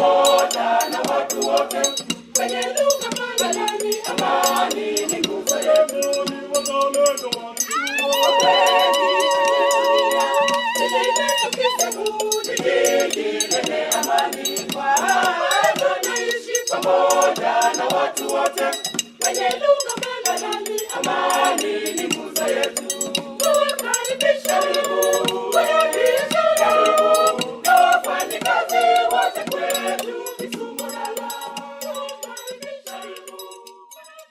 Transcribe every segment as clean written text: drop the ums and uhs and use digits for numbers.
pamoja na watu wote, kwenye lugha mbalimbali, amani ni nguzo yetu. Pamoja na watu wote, kwenye lugha mbalimbali, amani ni nguzo yetu. Tuwakaribisha na wafanyikazi wote kwetu Kisumu Dala.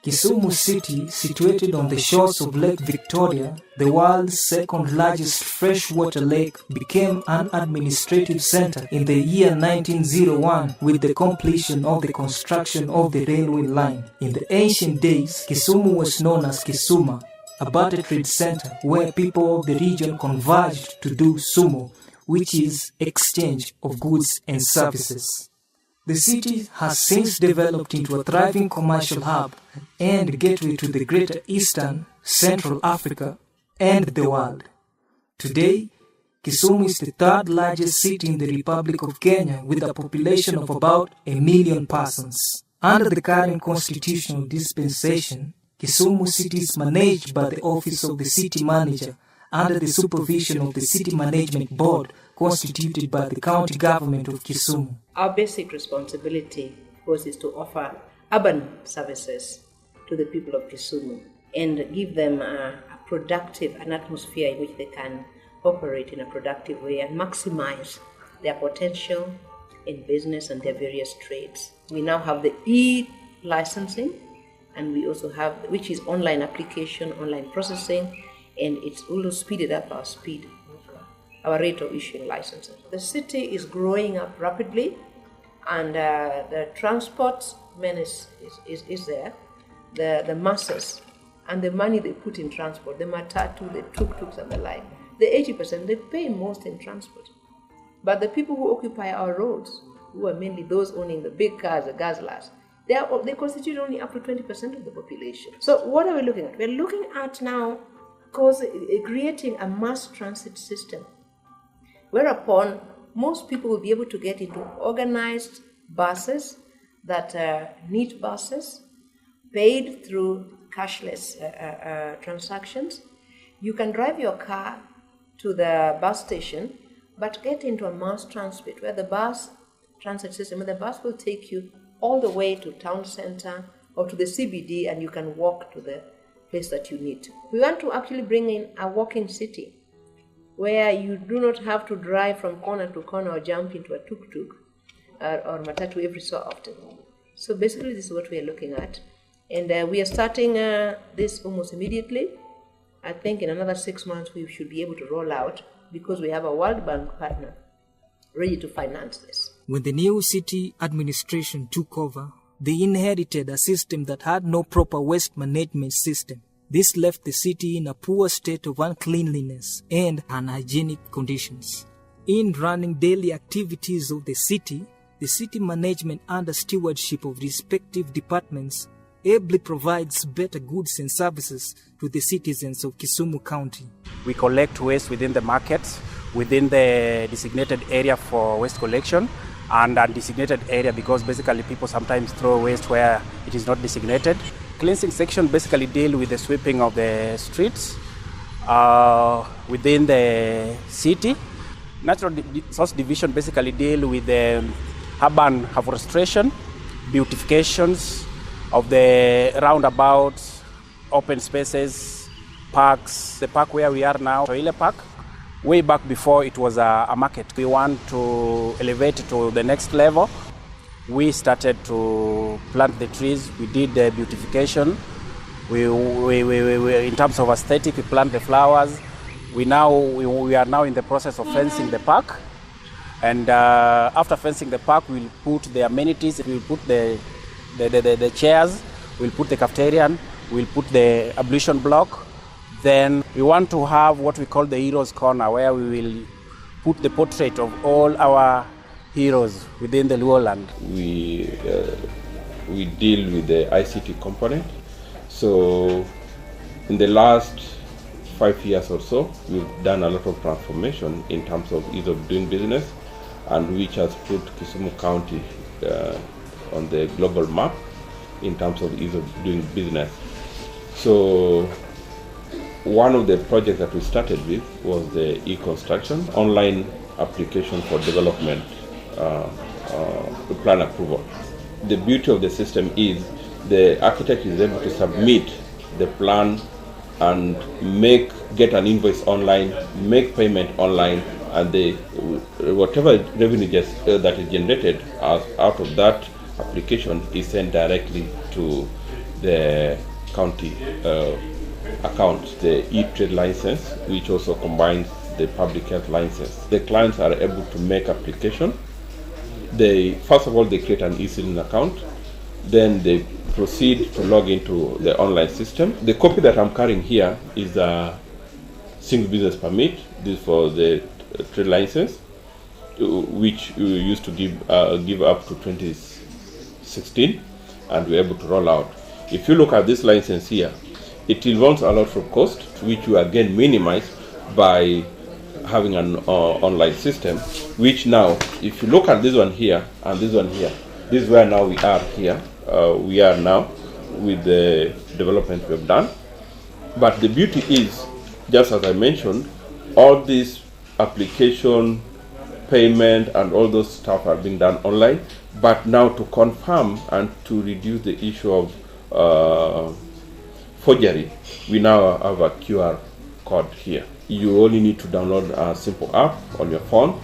Kisumu City, situated on the shores of Lake Victoria, the world's second largest freshwater lake, became an administrative center in the year 1901 with the completion of the construction of the railway line. In the ancient days, Kisumu was known as Kisuma, a barter trade center where people of the region converged to do sumo, which is exchange of goods and services. The city has since developed into a thriving commercial hub and gateway to the Greater Eastern, Central Africa, and the world. Today, Kisumu is the third largest city in the Republic of Kenya with a population of about 1 million persons. Under the current constitutional dispensation, Kisumu City is managed by the Office of the City Manager under the supervision of the City Management Board constituted by the county government of Kisumu. Our basic responsibility, of course, is to offer urban services to the people of Kisumu and give them an atmosphere in which they can operate in a productive way and maximize their potential in business and their various trades. We now have the e-licensing, and we also have, which is online application, online processing, and it's also speeded up our rate of issuing licenses. The city is growing up rapidly, and the transport menace is there. The masses and the money they put in transport, the matatu, the tuk-tuks and the like, the 80%, they pay most in transport. But the people who occupy our roads, who are mainly those owning the big cars, the Gazlas, they constitute only up to 20% of the population. So what are we looking at? We're looking at now creating a mass transit system, whereupon most people will be able to get into organized buses that are neat buses, paid through cashless transactions. You can drive your car to the bus station, but get into a mass transit where the bus transit system, where the bus will take you all the way to town center or to the CBD, and you can walk to the place that you need to. We want to actually bring in a walking city where you do not have to drive from corner to corner or jump into a tuk-tuk or matatu every so often. So basically this is what we are looking at. And we are starting this almost immediately. I think in another 6 months we should be able to roll out, because we have a World Bank partner ready to finance this. When the new city administration took over, they inherited a system that had no proper waste management system. This left the city in a poor state of uncleanliness and unhygienic conditions. In running daily activities of the city management under stewardship of respective departments ably provides better goods and services to the citizens of Kisumu County. We collect waste within the markets, within the designated area for waste collection, and undesignated area, because basically people sometimes throw waste where it is not designated. Cleansing section basically deal with the sweeping of the streets within the city. Natural Resource Division basically deal with the urban afforestation, beautifications of the roundabouts, open spaces, parks. The park where we are now, Toile Park, way back before it was a market. We want to elevate it to the next level. We started to plant the trees. We did the beautification. We in terms of aesthetic, we plant the flowers. We are now in the process of fencing the park. And after fencing the park, we'll put the amenities. We'll put the chairs. We'll put the cafeteria. We'll put the ablution block. Then we want to have what we call the Heroes Corner, where we will put the portrait of all our heroes within the Luo land. We deal with the ICT component. So in the last 5 years or so, we've done a lot of transformation in terms of ease of doing business, and which has put Kisumu County on the global map in terms of ease of doing business. So one of the projects that we started with was the e-construction, online application for development plan approval. The beauty of the system is the architect is able to submit the plan and get an invoice online, make payment online, and whatever revenue that is generated out of that application is sent directly to the county account, the e-trade license, which also combines the public health license. The clients are able to make application. First of all, they create an e-citizen account, then they proceed to log into the online system. The copy that I'm carrying here is a single business permit. This is for the trade license, which we used to give up to 2016, and we're able to roll out. If you look at this license here, it involves a lot of cost, which we again minimize by having an online system, which now, if you look at this one here and this one here, this is where now we are here. We are now with the development we've done. But the beauty is, just as I mentioned, all this application, payment, and all those stuff are being done online. But now to confirm and to reduce the issue of forgery, we now have a QR code here. You only need to download a simple app on your phone.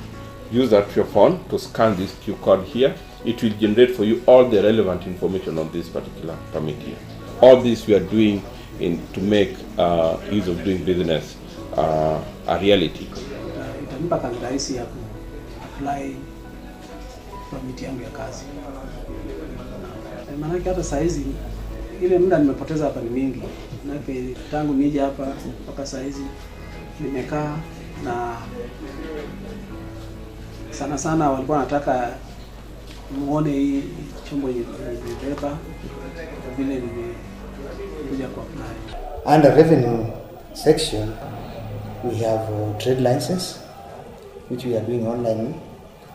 Use that your phone to scan this QR code here. It will generate for you all the relevant information on this particular permit here. All this we are doing to make ease of doing business a reality. Itanipa kazi rahisi ya apply permit yangu ya kazi. Maana hata saa hizi ile muda nimepoteza hapa ni mingi. Maana tangu nije hapa mpaka saa hizi nimekaa na sana walikuwa wanataka muone hii chombo nimebeba vile nimekuja kwa apply. Under revenue section, we have a trade license, which we are doing online.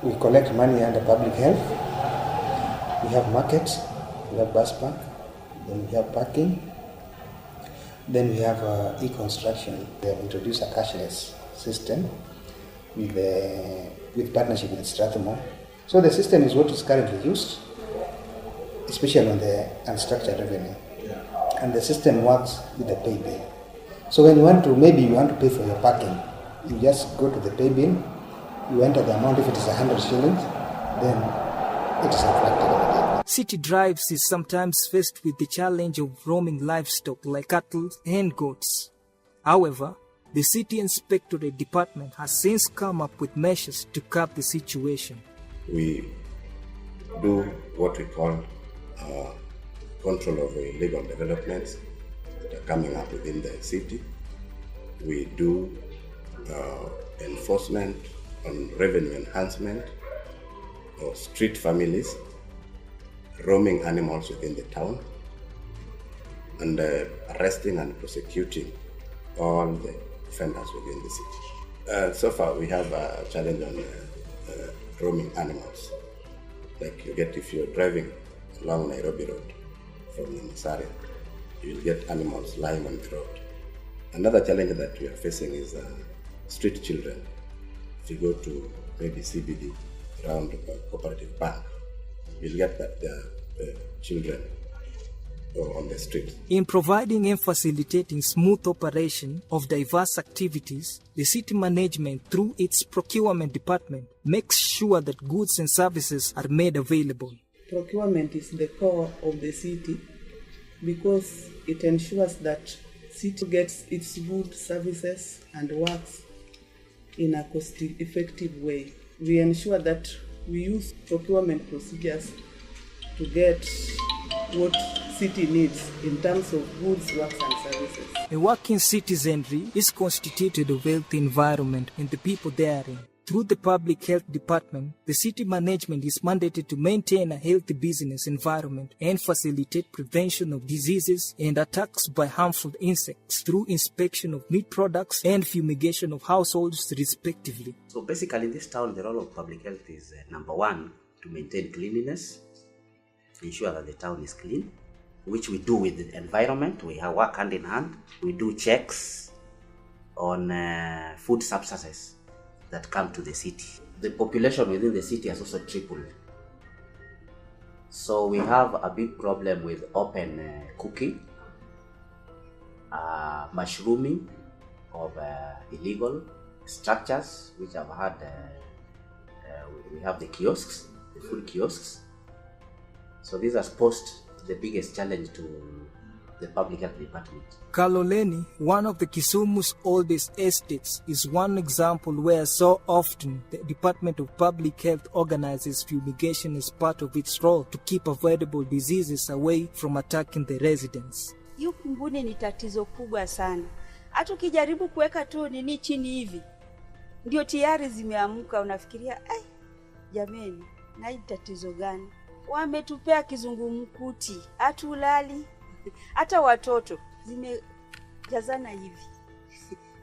We collect money under public health. We have markets, we have bus park, then we have parking. Then we have e-construction. We have introduced a cashless system with partnership with Strathmore. So the system is what is currently used, especially on the unstructured revenue. And the system works with the pay bill. So when you want to pay for your parking, you just go to the pay bill, you enter the amount. If it is 100 shillings, then it is reflected on the bill. City Drives is sometimes faced with the challenge of roaming livestock like cattle and goats. However, the City Inspectorate Department has since come up with measures to curb the situation. We do what we call control of illegal developments that are coming up within the city. We do enforcement on revenue enhancement of street families, roaming animals within the town, and arresting and prosecuting all the offenders within the city. So far, we have a challenge on roaming animals. Like if you're driving along Nairobi Road from Namasaria, you'll get animals lying on the road. Another challenge that we are facing is street children. If you go to maybe CBD around Cooperative Bank, you'll get that children on the street. In providing and facilitating smooth operation of diverse activities, the city management, through its procurement department, makes sure that goods and services are made available. Procurement is the core of the city because it ensures that city gets its goods, services, and works in a cost-effective way. We ensure that we use procurement procedures to get what city needs in terms of goods, works, and services. A working citizenry is constituted of healthy environment and the people therein. Through the Public Health Department, the city management is mandated to maintain a healthy business environment and facilitate prevention of diseases and attacks by harmful insects through inspection of meat products and fumigation of households respectively. So basically in this town, the role of public health is number one, to maintain cleanliness, ensure that the town is clean, which we do with the environment. We have work hand in hand. We do checks on food substances that come to the city. The population within the city has also tripled. So we have a big problem with open cooking, mushrooming of illegal structures, which have had, we have the kiosks, the food kiosks. So these has posed the biggest challenge to the public health department. Kaloleni, one of the Kisumu's oldest estates, is one example where so often the Department of Public Health organizes fumigation as part of its role to keep avoidable diseases away from attacking the residents. Hiyo kunguni ni tatizo kubwa sana. Hata ukijaribu kuweka tu nini chini hivi, ndio tayari zimeamka, unafikiria jameni, na hii tatizo gani? Wametupea kizungumkuti, hatulali, hata watoto zimejazana hivi.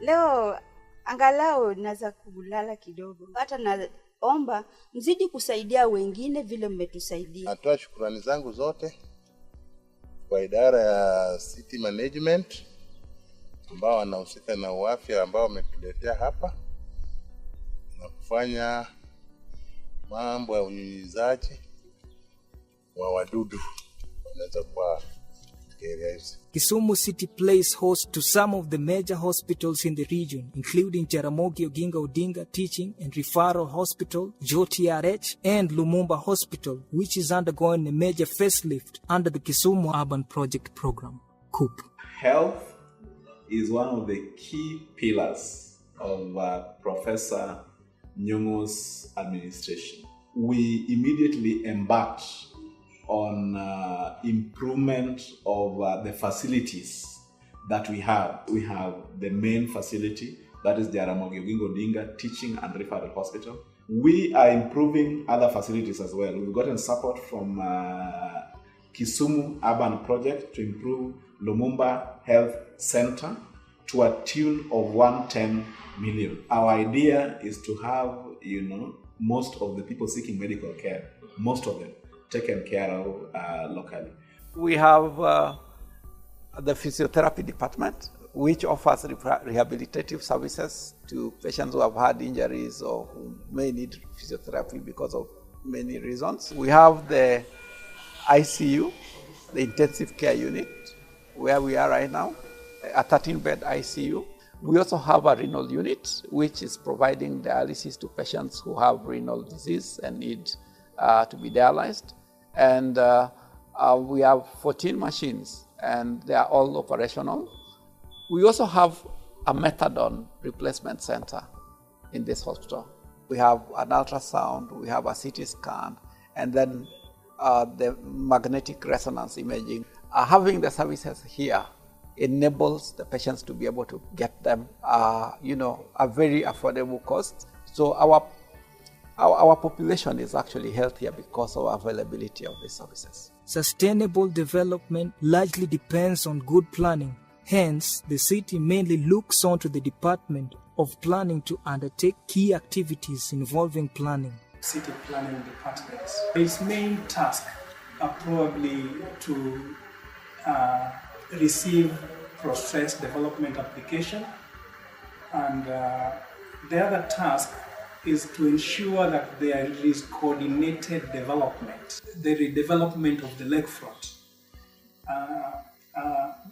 Leo angalau naweza kulala kidogo. Hata naomba mzidi kusaidia wengine vile mmetusaidia. Natoa shukrani zangu zote kwa idara ya city management ambao wanahusika na uafya ambao wametuletea hapa na kufanya mambo ya unyunyizaji wa wadudu wanaweza kwa areas. Kisumu City plays host to some of the major hospitals in the region, including Jaramogi Oginga Odinga Teaching and Referral Hospital, JOTRH, and Lumumba Hospital, which is undergoing a major facelift under the Kisumu Urban Project Program, KUP. Health is one of the key pillars of Professor Nyong'o's administration. We immediately embarked on improvement of the facilities that we have. We have the main facility, that is the Jaramogi Oginga Odinga Teaching and Referral Hospital. We are improving other facilities as well. We've gotten support from Kisumu Urban Project to improve Lumumba Health Center to a tune of 110 million. Our idea is to have, most of the people seeking medical care, most of them, taken care of locally. We have the physiotherapy department, which offers rehabilitative services to patients who have had injuries or who may need physiotherapy because of many reasons. We have the ICU, the intensive care unit, where we are right now, a 13-bed ICU. We also have a renal unit, which is providing dialysis to patients who have renal disease and need to be dialyzed. And we have 14 machines, and they are all operational. We also have a methadone replacement center in this hospital. We have an ultrasound, we have a CT scan, and then the magnetic resonance imaging. Having the services here enables the patients to be able to get them, a very affordable cost. So our population is actually healthier because of availability of these services. Sustainable development largely depends on good planning. Hence, the city mainly looks on to the Department of Planning to undertake key activities involving planning. City Planning Department. Its main task are probably to receive, process development application, and the other task is to ensure that there is coordinated development, the redevelopment of the lakefront.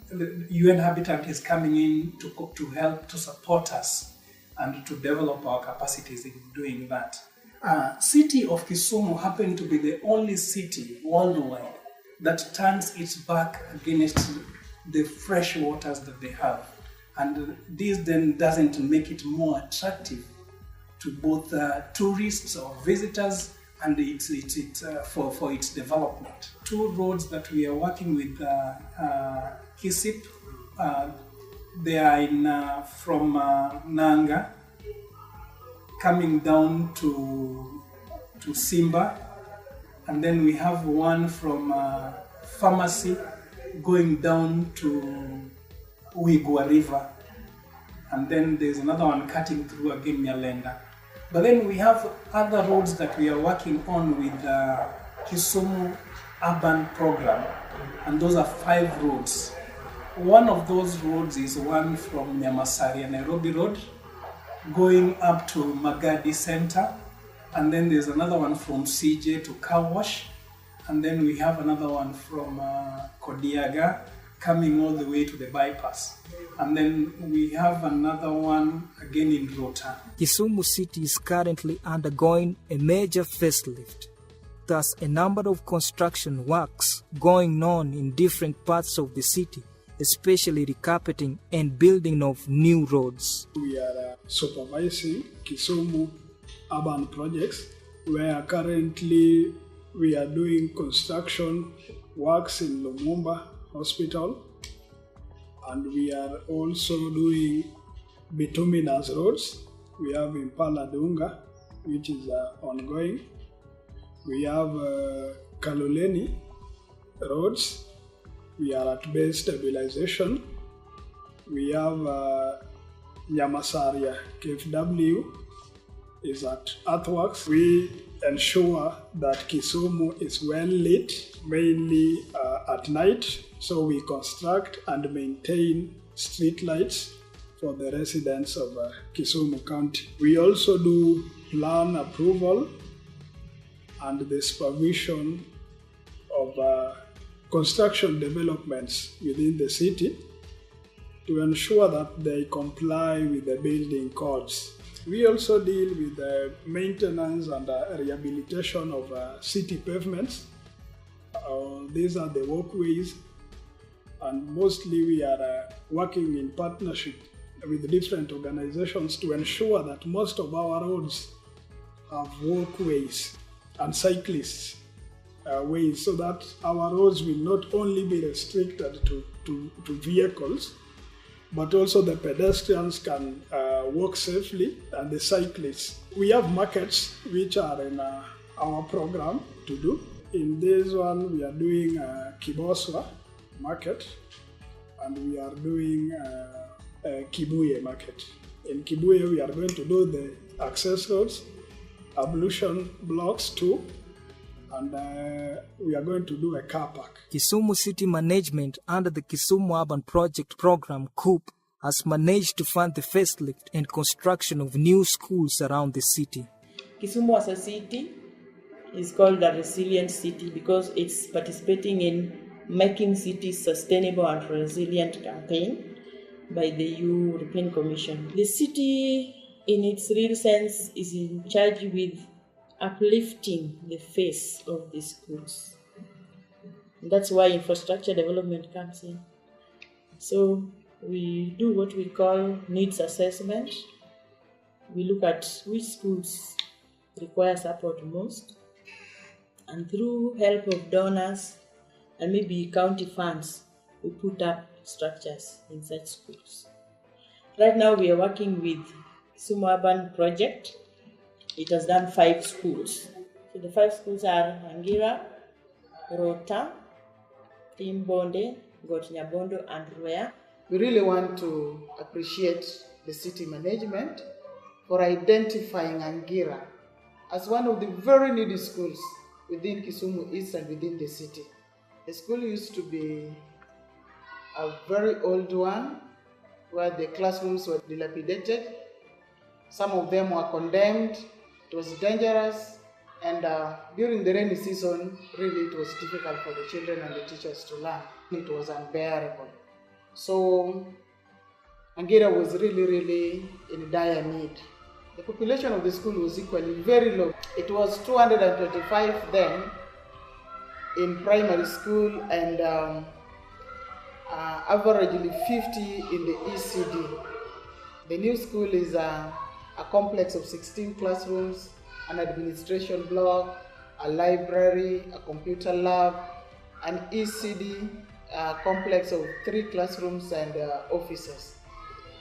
The UN Habitat is coming in to help to support us and to develop our capacities in doing that. City of Kisumu happened to be the only city worldwide that turns its back against the fresh waters that they have. And this then doesn't make it more attractive to both tourists or visitors and for its development. Two roads that we are working with KISIP, they are from Nanga, coming down to Simba, and then we have one from Pharmacy going down to Uigwa River, and then there's another one cutting through again Nyalenda. But then we have other roads that we are working on with the Kisumu Urban Program, and those are 5 roads. One of those roads is one from Nyamasaria Nairobi Road, going up to Magadi Center, and then there's another one from CJ to Car Wash, and then we have another one from Kodiaga coming all the way to the bypass. And then we have another one again in Rota. Kisumu City is currently undergoing a major facelift. Thus, a number of construction works going on in different parts of the city, especially recarpeting and building of new roads. We are supervising Kisumu urban projects, where currently we are doing construction works in Lumumba Hospital, and we are also doing bituminous roads. We have Impala Dunga, which is ongoing. We have Kaloleni roads. We are at base stabilization. We have Nyamasaria KFW is at earthworks. We ensure that Kisumu is well lit, mainly at night. So we construct and maintain street lights for the residents of Kisumu County. We also do plan approval and the supervision of construction developments within the city to ensure that they comply with the building codes. We also deal with the maintenance and rehabilitation of city pavements. These are the walkways, and mostly we are working in partnership with different organizations to ensure that most of our roads have walkways and cyclists ways, so that our roads will not only be restricted to vehicles, but also the pedestrians can walk safely, and the cyclists. We have markets which are in our program to do. In this one, we are doing Kiboswa market, and we are doing Kibuye market. In Kibuye, we are going to do the access roads, ablution blocks too, and we are going to do a car park. Kisumu City Management under the Kisumu Urban Project Program, KUP, has managed to fund the facelift and construction of new schools around the city. Kisumu as a city is called a resilient city because it's participating in Making Cities Sustainable and Resilient campaign by the European Commission. The city, in its real sense, is in charge with uplifting the face of the schools. That's why infrastructure development comes in. So we do what we call needs assessment. We look at which schools require support most, and through help of donors and maybe county funds, we put up structures in such schools. Right now we are working with Kisumu Urban Project. It has done 5 schools. So the 5 schools are Angira, Rota, Timbonde, Gotnyabondo, and Ruea. We really want to appreciate the city management for identifying Angira as one of the very needy schools within Kisumu East and within the city. The school used to be a very old one where the classrooms were dilapidated. Some of them were condemned. It was dangerous, and during the rainy season, really it was difficult for the children and the teachers to learn. It was unbearable. So Angira was really in dire need. The population of the school was equally very low. It was 225 then in primary school, and averagely 50 in the ECD. The new school is a complex of 16 classrooms, an administration block, a library, a computer lab, an ECD complex of 3 classrooms and offices.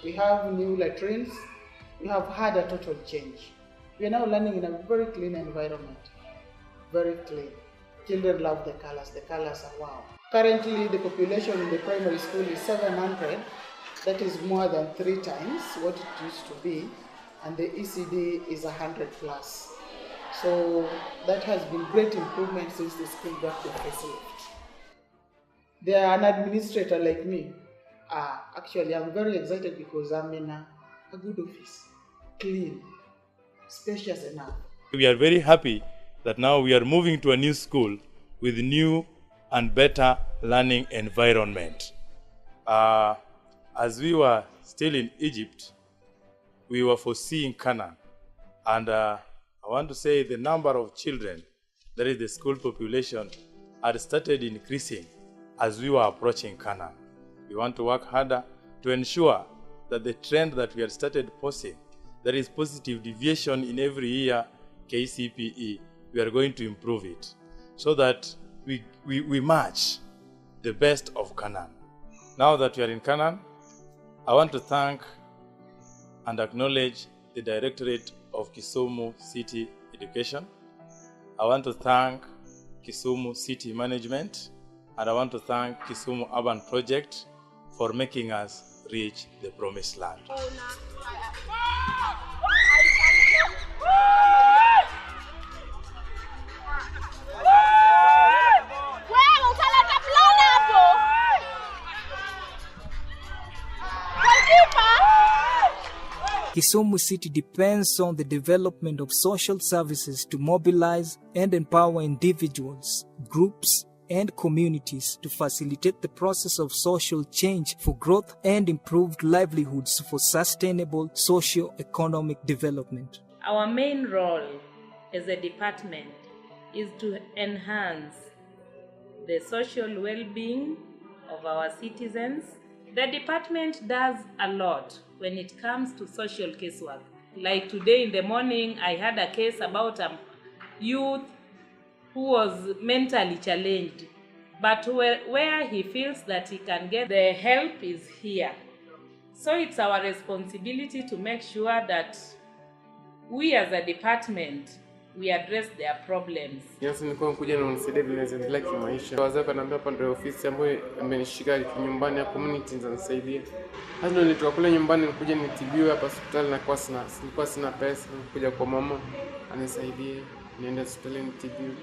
We have new latrines. We have had a total change. We are now learning in a very clean environment, very clean. Children love the colors. The colors are wow. Currently, the population in the primary school is 700. That is more than 3 times what it used to be. and the ECD is 100 plus. So that has been great improvement since the school got the facelift. They are an administrator like me. Actually, I'm very excited because I'm in a good office, clean, spacious enough. We are very happy that now we are moving to a new school with new and better learning environment. As we were still in Egypt, we were foreseeing Canaan. And I want to say the number of children, that is the school population, had started increasing as we were approaching Canaan. We want to work harder to ensure that the trend that we had started posting, there is positive deviation in every year KCPE, we are going to improve it so that we match the best of Canaan. Now that we are in Canaan, I want to thank and acknowledge the Directorate of Kisumu City Education. I want to thank Kisumu City Management, and I want to thank Kisumu Urban Project for making us reach the promised land. Kisumu City depends on the development of social services to mobilize and empower individuals, groups, and communities to facilitate the process of social change for growth and improved livelihoods for sustainable socio-economic development. Our main role as a department is to enhance the social well-being of our citizens. The department does a lot when it comes to social casework. Like today in the morning, I had a case about a youth who was mentally challenged, but where he feels that he can get the help is here. So it's our responsibility to make sure that we as a department, we address their problems. Yes, nilikuwa kuja na unisaidia vile naendelea kimaisha. Wazee kanaambia hapa ndio ofisi ambayo amenishika nyumbani ya community zanisaidia. Hasa ndio nilitoka kule nyumbani nikuja nitibiwe hapa hospitali na nilikuwa sina pesa, nikuja kwa mama anisaidie niende hospitali nitibiwe.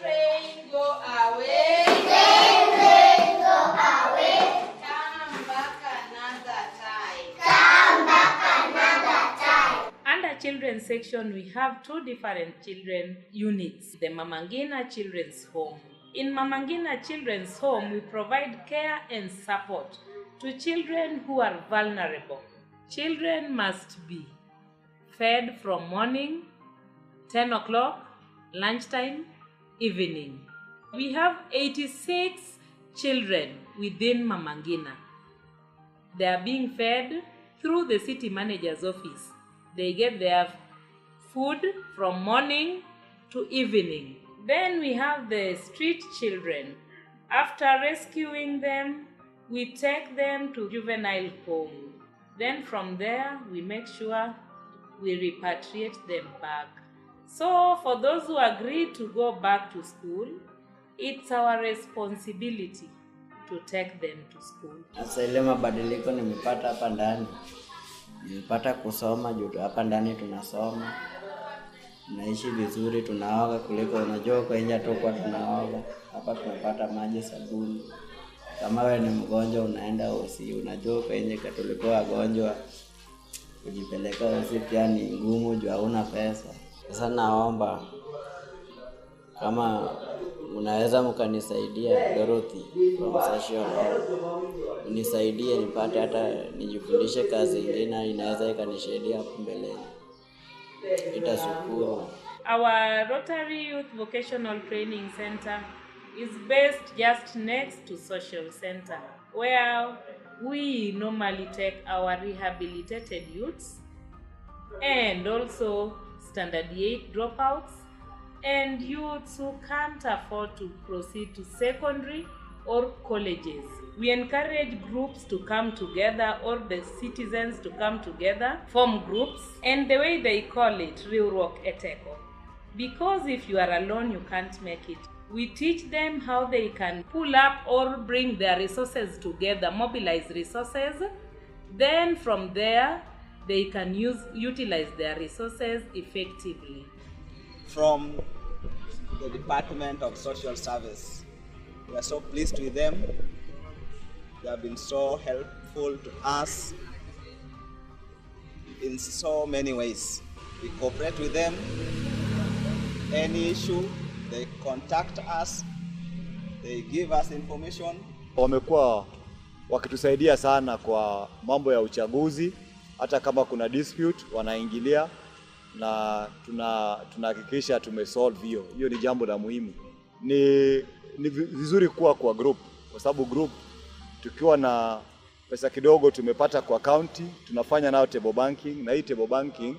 Rain, go away. Rain, go away. Come back another time. Come back another time. Under children's section, we have two different children units. The Mama Ngina Children's Home. In Mama Ngina Children's Home, we provide care and support to children who are vulnerable. Children must be fed from morning, 10 o'clock, lunchtime, evening. We have 86 children within Mama Ngina. They are being fed through the city manager's office. They get their food from morning to evening. Then we have the street children. After rescuing them, we take them to juvenile home. Then from there, we make sure we repatriate them back. So for those who agree to go back to school, it's our responsibility to take them to school. Sasa ile mabadiliko nimepata hapa ndani. Nimepata kusoma juu hapa ndani tunasoma. Tunaishi vizuri, tunaoga kuliko unajua kwa nje tu kwa tunaoga. Hapa tunapata maji, sabuni. Kama wewe ni mgonjwa unaenda hosi, unajua kwa nje tulikuwa wagonjwa. Kujipeleka hosi pia ni ngumu juu hauna pesa. Sasa naomba kama unaweza mkanisaidia Dorothy from Session, unisaidie nipate hata nijifundishe kazi nyingine inaweza ikanisaidia hapo mbeleni. Itashukuru. Our Rotary Youth Vocational Training Center is based just next to Social Center, where we normally take our rehabilitated youths and also Standard 8 dropouts and youths who can't afford to proceed to secondary or colleges. We encourage groups to come together, or the citizens to come together, form groups, and the way they call it, Riwruok Eteko. Because if you are alone, you can't make it. We teach them how they can pull up or bring their resources together, mobilize resources. Then from there, they can utilize their resources effectively. From the Department of Social Service, we are so pleased with them. They have been so helpful to us in so many ways. We cooperate with them. Any issue, they contact us, they give us information. Wamekuwa wakitusaidia sana kwa mambo ya uchaguzi, hata kama kuna dispute wanaingilia na tunahakikisha tumesolve hiyo. Hiyo ni jambo la muhimu. Ni vizuri kuwa kwa group, kwa sababu group tukiwa na pesa kidogo tumepata kwa county, tunafanya nao table banking, na hii table banking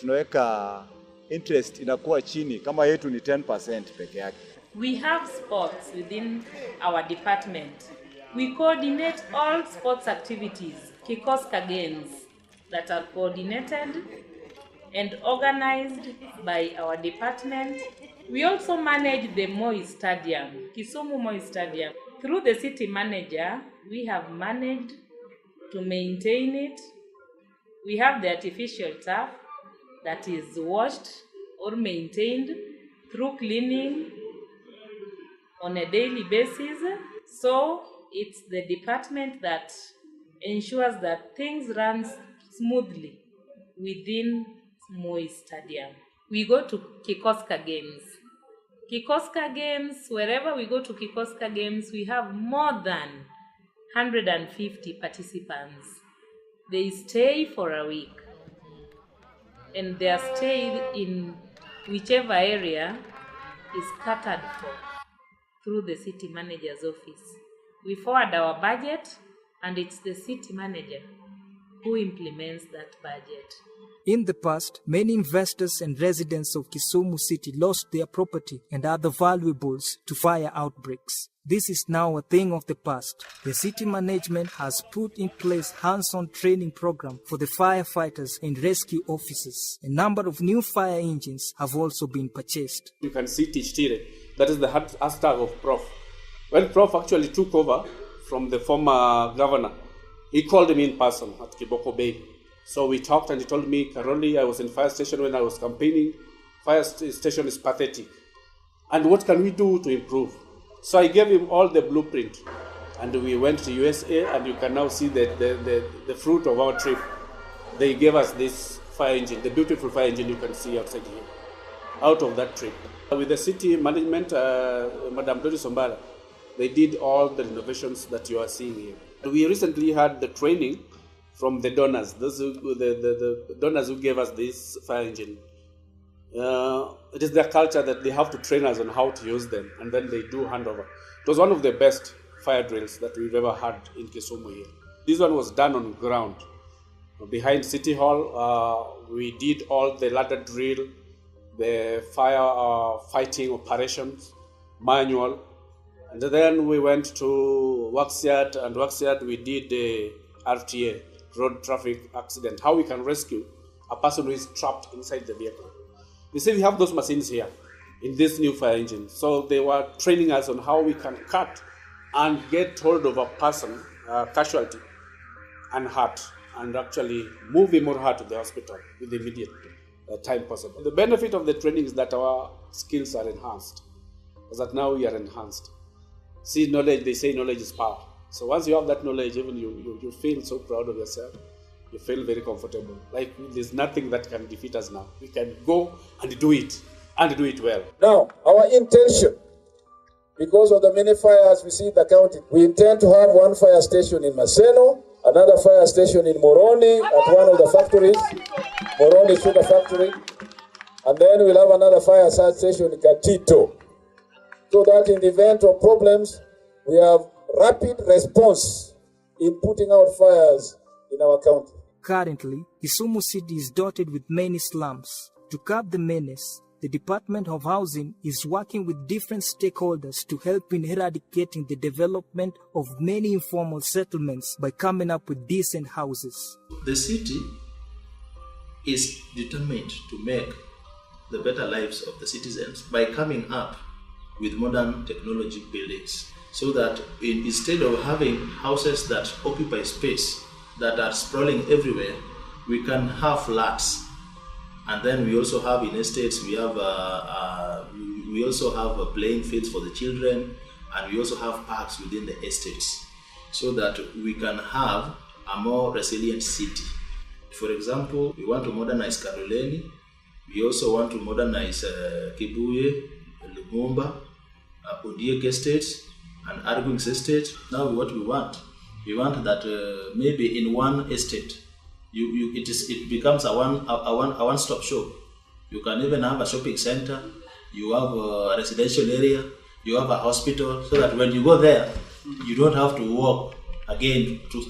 tunaweka interest inakuwa chini, kama yetu ni 10% peke yake. We have sports within our department. We coordinate all sports activities, Kikoska Games, that are coordinated and organized by our department. We also manage the Moi Stadium, Kisumu Moi Stadium. Through the city manager, we have managed to maintain it. We have the artificial turf that is washed or maintained through cleaning on a daily basis. So it's the department that ensures that things run smoothly within Moi Stadium. We go to Kikoska Games. Kikoska Games, wherever we go to Kikoska Games, we have more than 150 participants. They stay for a week, and their stay in whichever area is catered for through the city manager's office. We forward our budget, and it's the city manager who implements that budget. In the past, many investors and residents of Kisumu City lost their property and other valuables to fire outbreaks. This is now a thing of the past. The city management has put in place hands-on training program for the firefighters and rescue officers. A number of new fire engines have also been purchased. You can see Tichtire. That is the hashtag of Prof. When Prof actually took over from the former governor, he called me in person at Kiboko Bay. So we talked and he told me, Karoli, I was in fire station when I was campaigning. Fire station is pathetic. And what can we do to improve? So I gave him all the blueprint. And we went to USA, and you can now see the fruit of our trip. They gave us this fire engine, the beautiful fire engine you can see outside here, out of that trip. With the city management, Madam Doris Ombala, they did all the renovations that you are seeing here. We recently had the training from the donors, the donors who gave us this fire engine. It is their culture that they have to train us on how to use them, and then they do handover. It was one of the best fire drills that we've ever had in Kisumu here. This one was done on ground. Behind City Hall, we did all the ladder drill, the fire fighting operations, manual. And then we went to Worksiat, and Worksiat we did the RTA, road traffic accident, how we can rescue a person who is trapped inside the vehicle. You see, we have those machines here in this new fire engine. So they were training us on how we can cut and get hold of a person, casualty, and hurt, and actually move him or her to the hospital with immediate time possible. The benefit of the training is that our skills are enhanced, because that now we are enhanced. See, knowledge, they say knowledge is power. So once you have that knowledge, even you feel so proud of yourself. You feel very comfortable. Like there's nothing that can defeat us now. We can go and do it well. Now, our intention, because of the many fires we see in the county, we intend to have one fire station in Maseno, another fire station in Moroni at one of the factories, Moroni Sugar Factory, and then we'll have another fire station in Katito, so that in the event of problems, we have rapid response in putting out fires in our county. Currently, Kisumu City is dotted with many slums. To curb the menace, the Department of Housing is working with different stakeholders to help in eradicating the development of many informal settlements by coming up with decent houses. The city is determined to make the better lives of the citizens by coming up with modern technology buildings, so that instead of having houses that occupy space that are sprawling everywhere, we can have flats. And then we also have in estates, we also have playing fields for the children, and we also have parks within the estates, so that we can have a more resilient city. For example, we want to modernize Karoleni. We also want to modernize Kibuye, Lumumba, Odiek Estate, and Arguings Estate. Now what we want that maybe in one estate, it becomes a one-stop shop. You can even have a shopping center, you have a residential area, you have a hospital, so that when you go there, you don't have to walk again through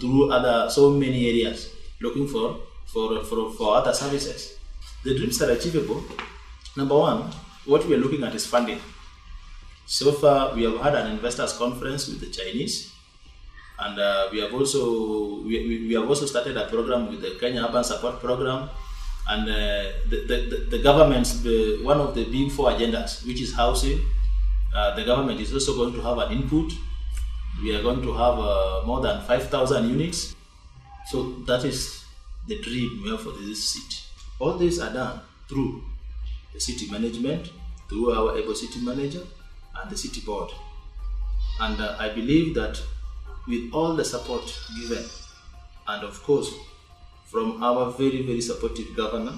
so many areas looking for other services. The dreams are achievable. Number one, what we are looking at is funding. So far, we have had an investors conference with the Chinese, and we have also started a program with the Kenya Urban Support Program, and the government's one of the big four agendas, which is housing. The government is also going to have an input. We are going to have more than 5,000 units. So that is the dream we have for this city. All these are done through the city management, through our able city manager and the city board. And I believe that with all the support given, and of course from our very, very supportive governor,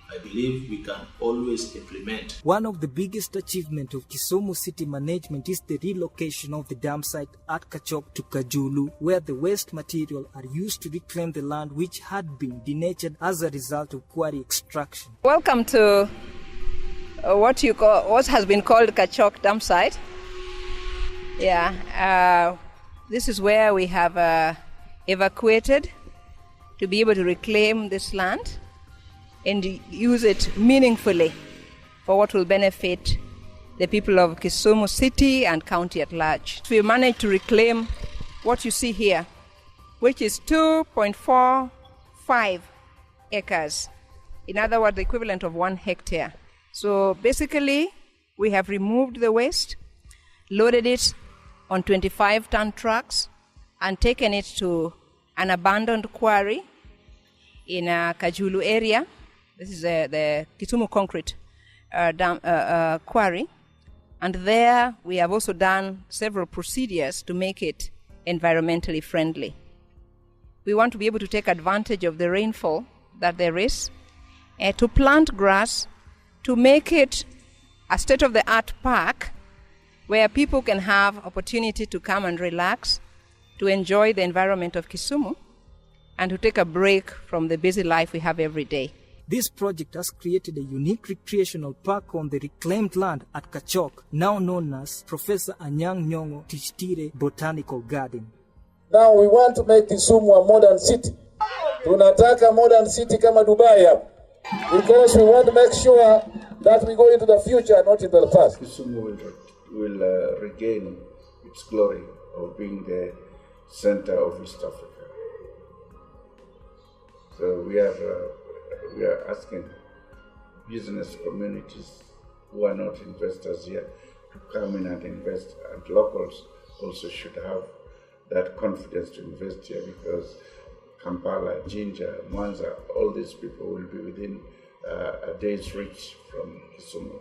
I believe we can always implement. One of the biggest achievements of Kisumu City Management is the relocation of the dam site at Kachok to Kajulu, where the waste material are used to reclaim the land which had been denatured as a result of quarry extraction. Welcome to what has been called Kachok dam site. This is where we have evacuated to be able to reclaim this land and use it meaningfully for what will benefit the people of Kisumu City and county at large. We managed to reclaim what you see here, which is 2.45 acres. In other words, the equivalent of 1 hectare. So basically, we have removed the waste, loaded it on 25-ton trucks, and taken it to an abandoned quarry in Kajulu area. This is the Kisumu Concrete quarry. And there we have also done several procedures to make it environmentally friendly. We want to be able to take advantage of the rainfall that there is, to plant grass, to make it a state-of-the-art park where people can have opportunity to come and relax, to enjoy the environment of Kisumu, and to take a break from the busy life we have every day. This project has created a unique recreational park on the reclaimed land at Kachok, now known as Professor Anyang' Nyong'o Tichtire Botanical Garden. Now we want to make Kisumu a modern city. Tunataka modern city kama Dubai hapa, because we want to make sure that we go into the future, not into the past. Kisumu will regain its glory of being the center of East Africa. So we are asking business communities who are not investors here to come in and invest, and locals also should have that confidence to invest here, because Kampala, Jinja, Mwanza, all these people will be within a day's reach from Kisumu.